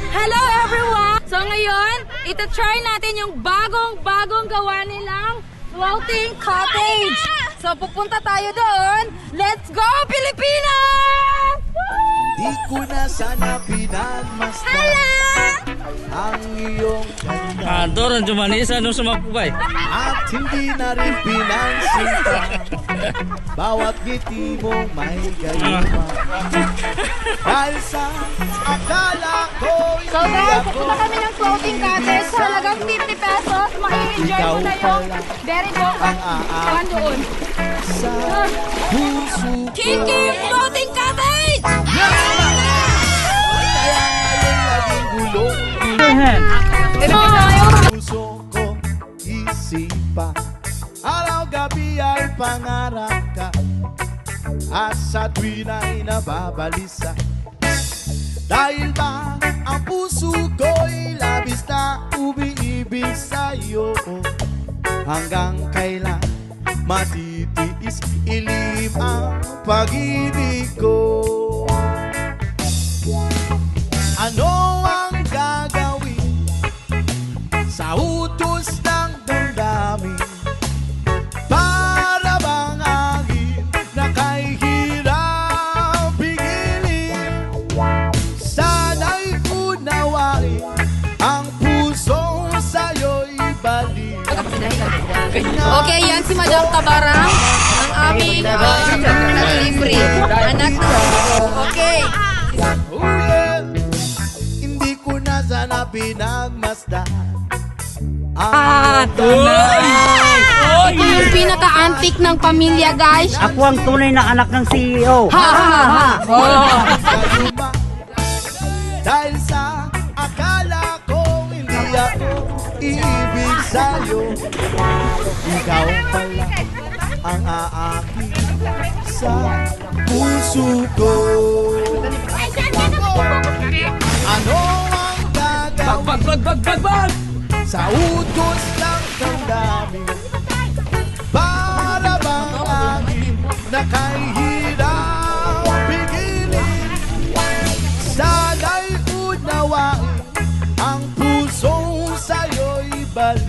Hello everyone! So ngayon, ita-try natin yung bagong gawa nilang floating cottage. So pupunta tayo doon. Let's go Pilipinas! Di ko na sana pinagmasdan ang iyong ganda Doon jumanisa no sumapubay. at hindi na rin pinansinta bawat ngiti mo may gayuma dahil sa akala ko So guys, pupunta kami ng floating cottage sa halagang 50 pesos. Mai-enjoy mo na yung very bonggang kawan doon. sa puso ko. Kiki Floating Cottage! Kaya ngayon laging gulong puso ko isipa araw-gabi ay pangarap ka at sa tuwin ay nababalisa dahil ba ang puso ko'y labis na umiibig sa'yo hanggang kailan matitiis ilim ang pag-ibig ko. Ano ang gagawin sa utos ng damdamin? Para bang hangin na kay hirap pigilin? Sana'y unawain ang puso sa'yo'y balik. Okay, yan si Madam Tabarang, ang aming libre anak. Okay. Oh yeah. Hindi ko na sana pinagmasdan ang Ito yung pinaka-antik ng pamilya, guys. Ako ang tunay na anak ng CEO. Ha ha ha. kayuma. Dahil sa akala ko hindi ako iibig sa'yo, ikaw pala ang aaki sa puso ko. Ano ang gagawin sa utos ng damdamin? Para bang hangin na kay hirap pigilin? Sana'y unawain ang puso sa'yo'y balik.